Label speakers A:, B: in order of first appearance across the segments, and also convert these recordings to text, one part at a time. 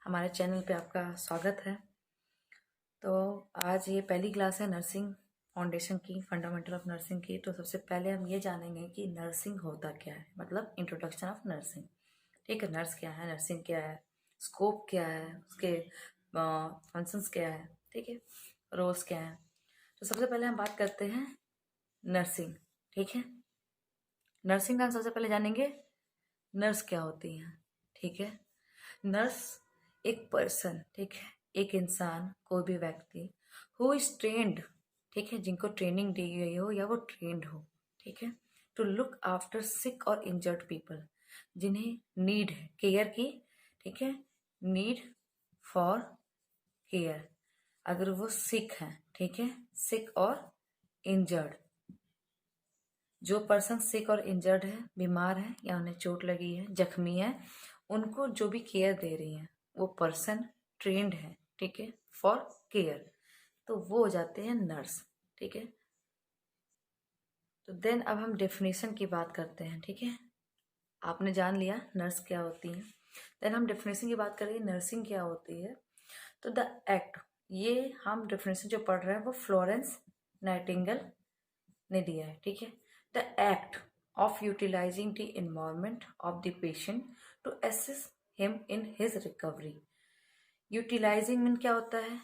A: हमारे चैनल पे आपका स्वागत है। तो आज ये पहली क्लास है नर्सिंग फाउंडेशन की, फंडामेंटल ऑफ नर्सिंग की। तो सबसे पहले हम ये जानेंगे कि नर्सिंग होता क्या है, मतलब इंट्रोडक्शन ऑफ नर्सिंग। ठीक है, नर्स क्या है, नर्सिंग क्या है, स्कोप क्या है, उसके फंक्शंस क्या है, ठीक है, रोल्स क्या है। तो सबसे पहले हम बात करते हैं नर्सिंग। ठीक है, नर्सिंग का हम सबसे पहले जानेंगे नर्स क्या होती है। ठीक है, नर्स एक पर्सन, ठीक है, एक इंसान, कोई भी व्यक्ति हु इज ट्रेंड, ठीक है, जिनको ट्रेनिंग दी गई हो या वो ट्रेंड हो, ठीक है, टू लुक आफ्टर सिक और इंजर्ड पीपल, जिन्हें नीड है केयर की, ठीक है, नीड फॉर केयर। अगर वो सिक है, ठीक है, सिक और इंजर्ड, जो पर्सन सिक और इंजर्ड है, बीमार है या उन्हें चोट लगी है, जख्मी है, उनको जो भी केयर दे रही है वो पर्सन ट्रेंड है, ठीक है, फॉर केयर। तो वो हो जाते हैं नर्स। ठीक है, तो देन अब हम डेफिनेशन की बात करते हैं। ठीक है, आपने जान लिया नर्स क्या होती है। देन हम डेफिनेशन की बात करेंगे, नर्सिंग क्या होती है। तो द एक्ट, ये हम डेफिनेशन जो पढ़ रहे हैं वो फ्लोरेंस नाइटिंगेल ने दिया है। ठीक है, the act of utilising the environment of the patient to assist him in his recovery. Utilising mean क्या होता है,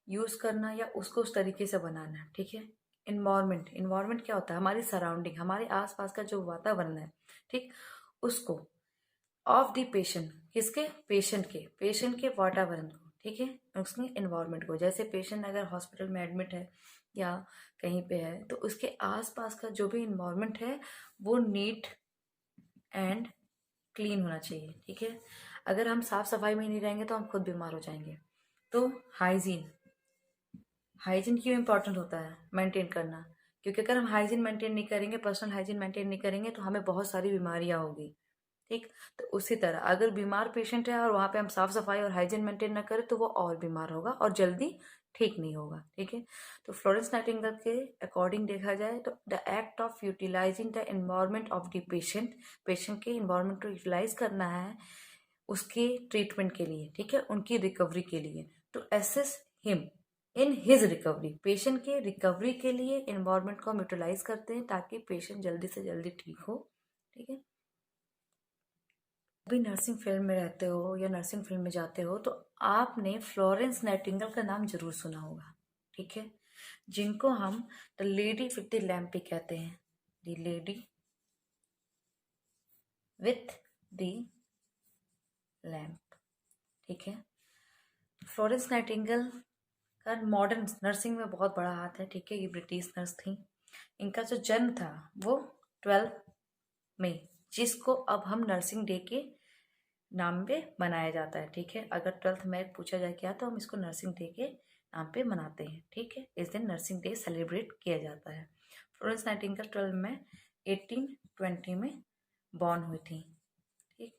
A: यूज करना या उसको उस तरीके से बनाना। ठीक है, इन्वायरमेंट, इन्वायरमेंट क्या होता है, हमारी सराउंडिंग, हमारे आसपास का जो वातावरण है, ठीक, उसको ऑफ द पेशेंट, किसके, पेशेंट के वातावरण को, ठीक है, उसके इन्वायरमेंट को। जैसे पेशेंट अगर हॉस्पिटल में एडमिट है या कहीं पे है तो उसके आसपास का जो भी इन्वायरमेंट है वो नीट एंड क्लीन होना चाहिए। ठीक है, अगर हम साफ सफाई में ही नहीं रहेंगे तो हम खुद बीमार हो जाएंगे। तो हाइजीन, हाइजीन क्यों इंपॉर्टेंट होता है मेंटेन करना, क्योंकि अगर हम हाइजीन मेंटेन नहीं करेंगे, पर्सनल हाइजीन मेंटेन नहीं करेंगे तो हमें बहुत सारी बीमारियां होगी। ठीक, तो उसी तरह अगर बीमार पेशेंट है और वहां पे हम साफ सफाई और हाइजीन मेंटेन न करें तो वो और बीमार होगा और जल्दी ठीक नहीं होगा। ठीक है, तो फ्लोरेंस नाइटिंगेल के अकॉर्डिंग देखा जाए तो the act of utilising the environment of the patient, patient के इन्वायरमेंट को यूटिलाइज करना है उसके ट्रीटमेंट के लिए, ठीक है, उनकी रिकवरी के लिए, to assist him in his recovery, patient के रिकवरी के लिए इन्वायरमेंट को हम यूटिलाइज करते हैं ताकि पेशेंट जल्दी से जल्दी ठीक हो। ठीक है, अभी नर्सिंग फील्ड में रहते हो या नर्सिंग फील्ड में जाते हो तो आपने फ्लोरेंस नाइटिंगेल का नाम जरूर सुना होगा। ठीक है, जिनको हम the lady with the lamp भी कहते हैं, the lady with the lamp. ठीक है, फ्लोरेंस नाइटिंगेल का मॉडर्न नर्सिंग में बहुत बड़ा हाथ है। ठीक है, ये ब्रिटिश नर्स थी। इनका जो जन्म था वो 12 मई, जिसको अब हम नर्सिंग डे के नाम पे मनाया जाता है। ठीक है, अगर 12 मई पूछा जाए क्या तो हम इसको नर्सिंग डे के नाम पे मनाते हैं। ठीक है, इस दिन नर्सिंग डे सेलिब्रेट किया जाता है। फ्लोरेंस नाइटिंगेल 12 मई 1820 में बॉर्न हुई थी। ठीक,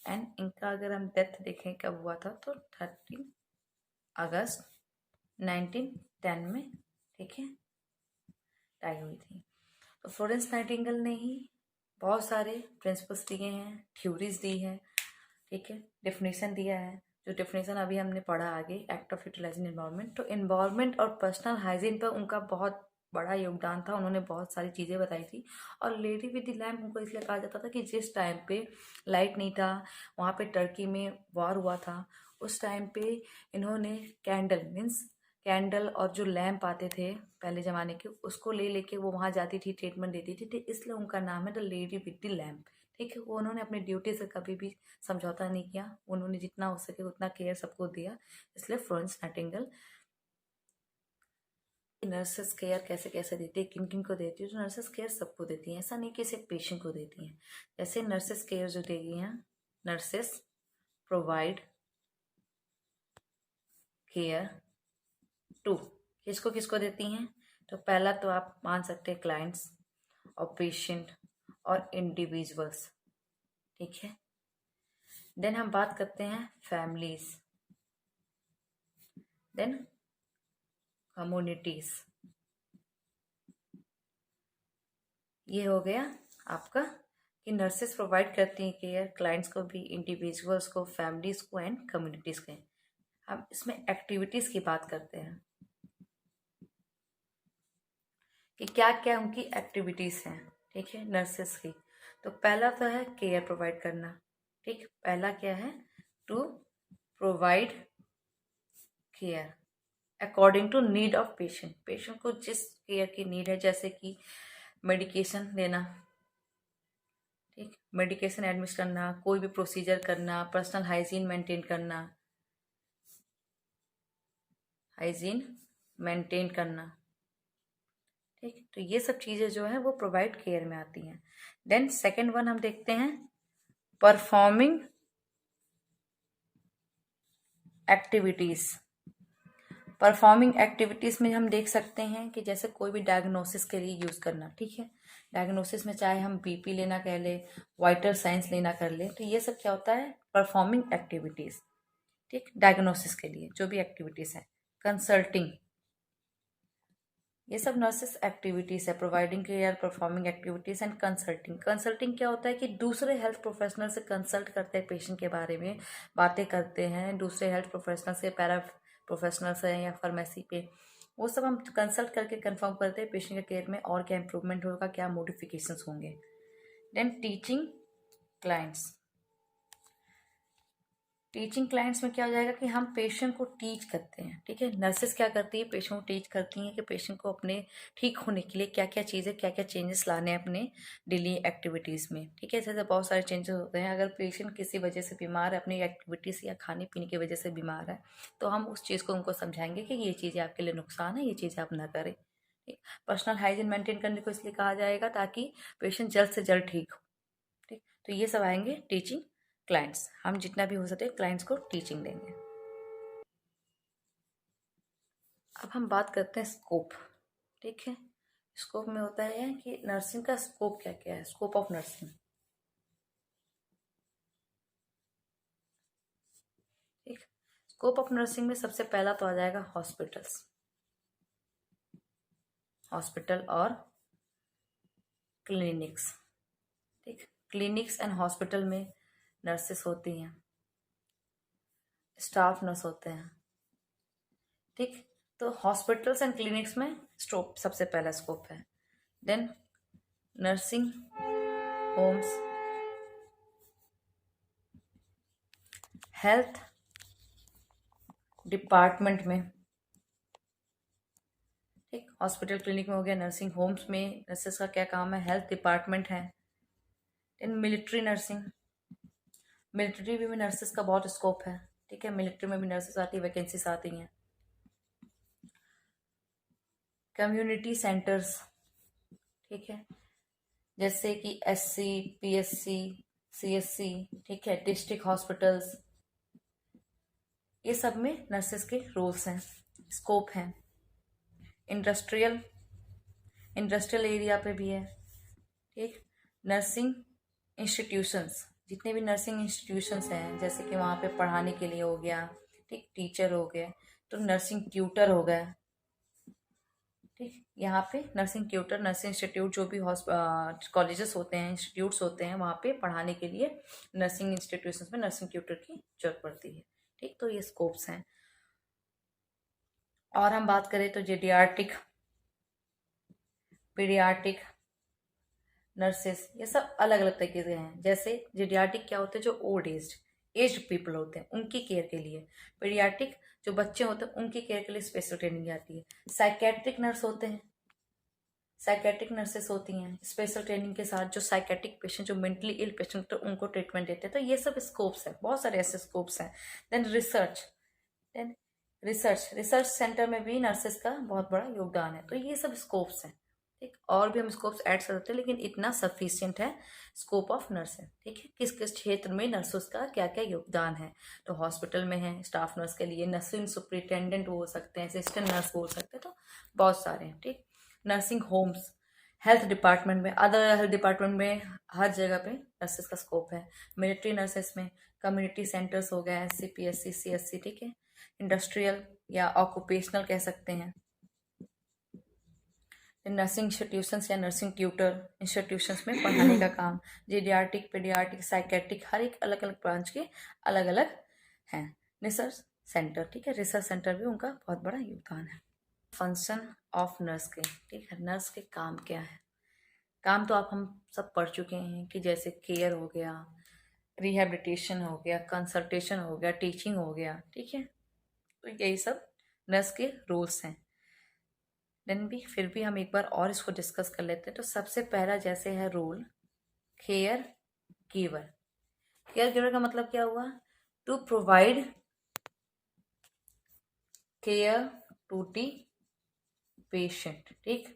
A: एंड इनका अगर हम डेथ देखें कब हुआ था तो 13 अगस्त 1910 में, ठीक है, टाई हुई थी। तो फ्लोरेंस नाइटिंगेल ने ही बहुत सारे प्रिंसिपल्स दिए हैं, थ्योरीज दी है, ठीक है, डेफिनेशन दिया है। जो डेफिनेशन अभी हमने पढ़ा आगे, एक्ट ऑफ यूटिलाइजिंग एनवायरनमेंट, तो एनवायरनमेंट और पर्सनल हाइजीन पर उनका बहुत बड़ा योगदान था। उन्होंने बहुत सारी चीज़ें बताई थी। और लेडी विद द लैम्प उनको इसलिए कहा जाता था कि जिस टाइम पे लाइट नहीं था, वहाँ पे टर्की में वॉर हुआ था, उस टाइम पे इन्होंने कैंडल मीन्स कैंडल और जो लैम्प आते थे पहले ज़माने के, उसको ले लेके वो वहाँ जाती थी, ट्रीटमेंट देती थी, तो इसलिए उनका नाम है the lady with the lamp. ठीक है, वो उन्होंने अपनी ड्यूटी से कभी भी समझौता नहीं किया, उन्होंने जितना हो सके उतना केयर सबको दिया, इसलिए फ्लोरेंस नाइटिंगेल। नर्सेस केयर कैसे कैसे देती है, किन किन को देती है, तो नर्सेस केयर सबको देती हैं, ऐसा नहीं कि सिर्फ पेशेंट को देती हैं। जैसे नर्सेस केयर जो देगी हैं, नर्सेस प्रोवाइड केयर टू, किसको किसको देती हैं, तो पहला तो आप मान सकते हैं क्लाइंट्स और पेशेंट और इंडिविजुअल्स। ठीक है, देन हम बात करते हैं फैमिलीज, देन कम्युनिटीज। ये हो गया आपका कि नर्सेस प्रोवाइड करती हैं केयर क्लाइंट्स को भी, इंडिविजुअल्स को, फैमिलीज को एंड कम्युनिटीज को। हम इसमें एक्टिविटीज की बात करते हैं कि क्या क्या उनकी एक्टिविटीज हैं। ठीक है, नर्सेस की तो पहला तो है केयर प्रोवाइड करना। ठीक, पहला क्या है, to provide care according to need of patient. Patient को जिस केयर की नीड है, जैसे कि मेडिकेशन देना, ठीक, मेडिकेशन एडमिट करना, कोई भी प्रोसीजर करना, पर्सनल हाइजीन मेंटेन करना, हाइजीन मेंटेन करना। ठीक, तो ये सब चीज़ें जो है वो प्रोवाइड केयर में आती हैं। देन सेकेंड वन हम देखते हैं परफॉर्मिंग एक्टिविटीज़। परफॉर्मिंग एक्टिविटीज़ में हम देख सकते हैं कि जैसे कोई भी डायग्नोसिस के लिए यूज़ करना। ठीक है, डायग्नोसिस में चाहे हम बीपी लेना कह ले, वाइटल साइंस लेना कर ले, तो ये सब क्या होता है, परफॉर्मिंग एक्टिविटीज़। ठीक, डायग्नोसिस के लिए जो भी एक्टिविटीज़ है। कंसल्टिंग, ये सब नर्सेस एक्टिविटीज़ है, providing care, performing activities and consulting. Consulting क्या होता है कि दूसरे हेल्थ प्रोफेशनल से कंसल्ट करते हैं, पेशेंट के बारे में बातें करते हैं, दूसरे हेल्थ प्रोफेशनल से, पैरा प्रोफेशनल से या फार्मेसी पे, वो सब हम कंसल्ट करके कंफर्म करते हैं पेशेंट के केयर में और क्या इंप्रूवमेंट होगा, क्या मॉडिफिकेशंस होंगे। Then teaching clients. Teaching clients में क्या हो जाएगा कि हम पेशेंट को टीच करते हैं। ठीक है, नर्सेस क्या करती है, पेशेंट को टीच करती हैं कि पेशेंट को अपने ठीक होने के लिए क्या क्या चीज़ें, क्या क्या चेंजेस लाने हैं अपने डेली एक्टिविटीज़ में। ठीक है, जैसे बहुत सारे चेंजेस होते हैं। अगर पेशेंट किसी वजह से बीमार है, अपनी एक्टिविटीज़ या खाने पीने की वजह से बीमार है, तो हम उस चीज़ को उनको समझाएंगे कि ये चीज़ें आपके लिए नुकसान है, ये चीज़ें आप ना करें। ठीक, पर्सनल हाइजीन मेंटेन करने को इसलिए कहा जाएगा ताकि पेशेंट जल्द से जल्द ठीक हो। ठीक, तो ये सब आएंगे टीचिंग क्लाइंट्स। हम जितना भी हो सके क्लाइंट्स को टीचिंग देंगे। अब हम बात करते हैं स्कोप। ठीक है, स्कोप में होता है कि नर्सिंग का स्कोप क्या क्या है, स्कोप ऑफ नर्सिंग। ठीक, स्कोप ऑफ नर्सिंग में सबसे पहला तो आ जाएगा हॉस्पिटल्स, हॉस्पिटल और क्लिनिक्स। ठीक, क्लिनिक्स एंड हॉस्पिटल में नर्सेस होती हैं, स्टाफ नर्स होते हैं। ठीक, तो हॉस्पिटल्स एंड क्लिनिक्स में स्कोप सबसे पहला स्कोप है। Then nursing homes, health department में। ठीक, हॉस्पिटल क्लिनिक में हो गया, नर्सिंग होम्स में नर्सेस का क्या काम है, हेल्थ डिपार्टमेंट है। देन मिलिट्री नर्सिंग, मिलिट्री में भी नर्सेस का बहुत स्कोप है। ठीक है, मिलिट्री में भी नर्सेस आती है, वैकेंसीज आती हैं। कम्युनिटी सेंटर्स, ठीक है, जैसे कि SC, PSC, CSC, ठीक है, डिस्ट्रिक्ट हॉस्पिटल्स, ये सब में नर्सेस के रोल्स हैं, स्कोप हैं। इंडस्ट्रियल, इंडस्ट्रियल एरिया पे भी है। ठीक, नर्सिंग इंस्टीट्यूशंस, जितने भी नर्सिंग इंस्टीट्यूशंस हैं, जैसे कि वहाँ पे पढ़ाने के लिए हो गया, ठीक, टीचर हो गए, तो नर्सिंग ट्यूटर हो गया। ठीक, यहाँ पे नर्सिंग ट्यूटर, नर्सिंग इंस्टीट्यूट, जो भी कॉलेजेस होते हैं, इंस्टीट्यूट्स होते हैं, वहाँ पे पढ़ाने के लिए नर्सिंग इंस्टीट्यूशंस में नर्सिंग ट्यूटर की जरूरत पड़ती है। ठीक, तो ये स्कोप्स हैं। और हम बात करें तो जेडियाट्रिक, पीडियाट्रिक नर्सेस, ये सब अलग अलग तरीके से हैं। जैसे जेडियाट्रिक क्या होते हैं, जो ओल्ड एज्ड पीपल होते हैं, उनकी केयर के लिए। पीडियाट्रिक जो बच्चे होते हैं, उनकी केयर के लिए स्पेशल ट्रेनिंग आती है। साइकेट्रिक नर्स होते हैं, साइकेट्रिक नर्सेस होती हैं स्पेशल ट्रेनिंग के साथ, जो साइकेट्रिक पेशेंट, जो मेंटली इल पेशेंट, तो उनको ट्रीटमेंट देते हैं। तो ये सब स्कोप्स हैं, बहुत सारे ऐसे स्कोप्स हैं। Then research, then research centre में भी नर्सेस का बहुत बड़ा योगदान है। तो ये सब स्कोप्स हैं। ठीक, और भी हम स्कोप्स ऐड कर सकते हैं, लेकिन इतना सफिशिएंट है स्कोप ऑफ नर्स है। ठीक है, किस किस क्षेत्र में नर्सेस का क्या क्या योगदान है। तो हॉस्पिटल में है स्टाफ नर्स के लिए, नर्सिंग सुपरिटेंडेंट बोल सकते हैं, असिस्टेंट नर्स बोल सकते हैं, तो बहुत सारे हैं। ठीक, नर्सिंग होम्स, हेल्थ डिपार्टमेंट में, अदर हेल्थ डिपार्टमेंट में, हर जगह पे नर्सेस का स्कोप है। मिलिट्री नर्सेस में कम्युनिटी सेंटर्स हो गया, SC, PSC, CSC। ठीक है, इंडस्ट्रियल या ऑक्यूपेशनल कह सकते हैं। नर्सिंग इंस्टीट्यूशंस या नर्सिंग ट्यूटर इंस्टीट्यूशंस में पढ़ाने का काम, जीडियाट्रिक, पीडियाट्रिक, साइकेट्रिक, हर एक अलग अलग ब्रांच के अलग अलग हैं। रिसर्च सेंटर, ठीक है, रिसर्च सेंटर भी उनका बहुत बड़ा योगदान है। फंक्शन ऑफ नर्स के, ठीक है, नर्स के काम क्या है। काम तो आप हम सब पढ़ चुके हैं कि जैसे केयर हो गया, रिहेबिलिटेशन हो गया, कंसल्टेशन हो गया, टीचिंग हो गया, ठीक है, तो यही सब नर्स के रोल्स हैं। देन भी फिर भी हम एक बार और इसको डिस्कस कर लेते हैं। तो सबसे पहला जैसे है role caregiver. Caregiver का मतलब क्या हुआ, to provide care to the patient, ठीक।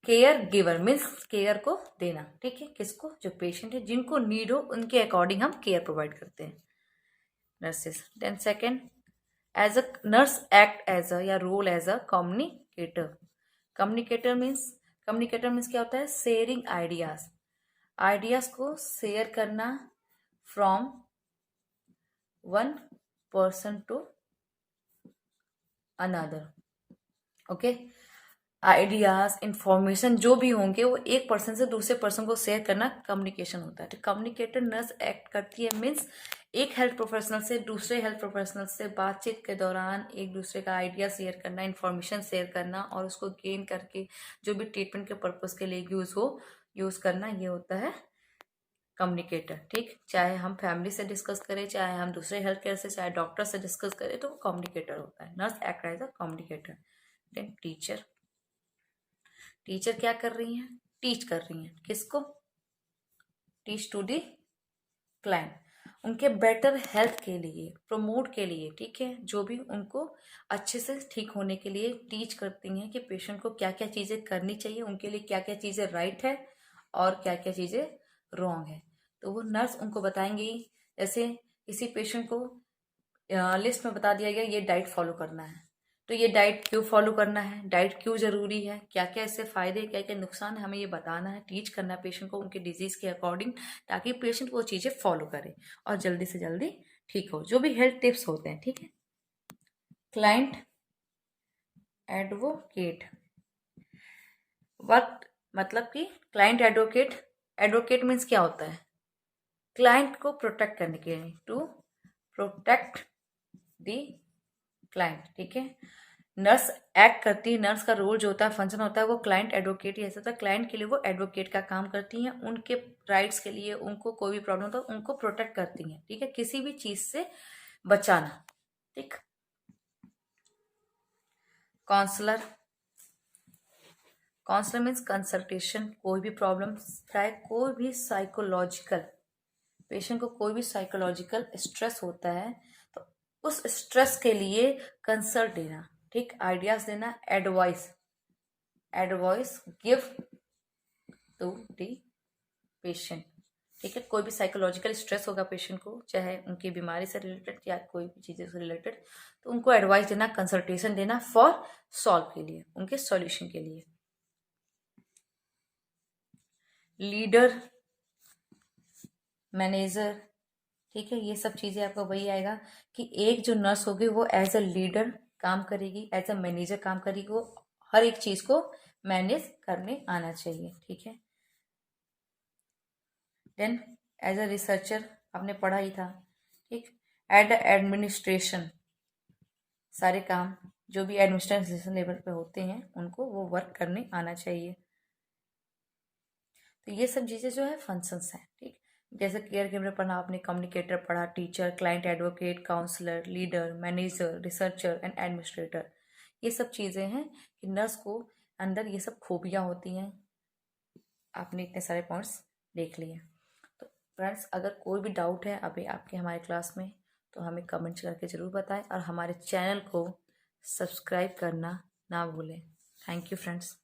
A: केयर गिवर मीन्स केयर को देना, ठीक है, किसको, जो पेशेंट है, जिनको नीड हो उनके अकॉर्डिंग हम केयर प्रोवाइड करते हैं, nurses. Then second, as a nurse act as a या role as a communicator. Communicator means क्या होता है, शेयरिंग आइडियाज, आइडियाज को शेयर करना from one person to another, okay. Ideas, information जो भी होंगे वो एक पर्सन से दूसरे पर्सन को शेयर करना कम्युनिकेशन होता है। तो कम्युनिकेटर नर्स एक्ट करती है मीन्स एक हेल्थ प्रोफेशनल से दूसरे हेल्थ प्रोफेशनल से बातचीत के दौरान एक दूसरे का आइडिया शेयर करना, इन्फॉर्मेशन शेयर करना और उसको गेन करके जो भी ट्रीटमेंट के पर्पज के लिए यूज करना, ये होता है कम्युनिकेटर, ठीक। चाहे हम फैमिली से डिस्कस करें, चाहे हम दूसरे हेल्थ केयर से, चाहे डॉक्टर से डिस्कस करें, तो वो कम्युनिकेटर होता है, nurse act as a communicator. Then teacher, teacher क्या कर रही हैं, टीच कर रही हैं, किसको, टीच टू दी क्लाइंट, उनके बेटर हेल्थ के लिए, प्रमोट के लिए, ठीक है, जो भी उनको अच्छे से ठीक होने के लिए टीच करती हैं कि पेशेंट को क्या क्या चीज़ें करनी चाहिए, उनके लिए क्या क्या चीज़ें राइट है और क्या क्या चीज़ें रॉन्ग है। तो वो नर्स उनको बताएंगी, जैसे किसी पेशेंट को लिस्ट में बता दिया गया ये डाइट फॉलो करना है, तो ये डाइट क्यों फॉलो करना है, डाइट क्यों जरूरी है, क्या क्या इससे फायदे, क्या क्या नुकसान है, हमें ये बताना है, टीच करना है पेशेंट को उनके डिजीज के अकॉर्डिंग, ताकि पेशेंट वो चीजें फॉलो करे और जल्दी से जल्दी ठीक हो, जो भी हेल्थ टिप्स होते हैं, ठीक है। क्लाइंट एडवोकेट, वर्क मतलब कि क्लाइंट एडवोकेट, एडवोकेट मीन्स क्या होता है, क्लाइंट को प्रोटेक्ट करने के लिए, टू प्रोटेक्ट दी क्लाइंट, ठीक है। नर्स एक्ट करती है, नर्स का रोल जो होता है, फंक्शन होता है, वो क्लाइंट एडवोकेट ही ऐसा होता है, क्लाइंट के लिए वो एडवोकेट का काम करती हैं, उनके राइट्स के लिए, उनको कोई भी प्रॉब्लम होता है उनको प्रोटेक्ट करती हैं, ठीक है, किसी भी चीज से बचाना, ठीक। काउंसलर, काउंसलर मीन्स कंसल्टेशन, कोई भी प्रॉब्लम, चाहे कोई भी साइकोलॉजिकल, पेशेंट को कोई भी साइकोलॉजिकल स्ट्रेस होता है तो उस स्ट्रेस के लिए कंसल्ट देना, ठीक, आइडियाज देना, advice, advice give to the patient, ठीक है। कोई भी साइकोलॉजिकल स्ट्रेस होगा पेशेंट को, चाहे उनकी बीमारी से रिलेटेड या कोई भी चीज़ें से रिलेटेड, तो उनको एडवाइस देना, कंसल्टेशन देना फॉर सॉल्व के लिए, उनके सॉल्यूशन के लिए। लीडर, मैनेजर, ठीक है, ये सब चीज़ें आपका वही आएगा कि एक जो नर्स होगी वो एज अ लीडर काम करेगी, एज अ मैनेजर काम करेगी, वो हर एक चीज़ को मैनेज करने आना चाहिए, ठीक है। देन एज अ रिसर्चर, आपने पढ़ा ही था, ठीक। एट द एडमिनिस्ट्रेशन, सारे काम जो भी एडमिनिस्ट्रेशन लेवल पे होते हैं उनको वो वर्क करने आना चाहिए। तो ये सब चीज़ें जो है फंक्शंस हैं, ठीक। जैसे केयर गिवर पढ़ा आपने, कम्युनिकेटर पढ़ा, teacher, client advocate, counsellor, leader, manager, researcher and administrator, ये सब चीज़ें हैं कि नर्स को अंदर ये सब खूबियाँ होती हैं। आपने इतने सारे पॉइंट्स देख लिए। तो फ्रेंड्स, अगर कोई भी डाउट है अभी आपके हमारे क्लास में तो हमें कमेंट करके ज़रूर बताएं और हमारे चैनल को सब्सक्राइब करना ना भूलें। Thank you friends.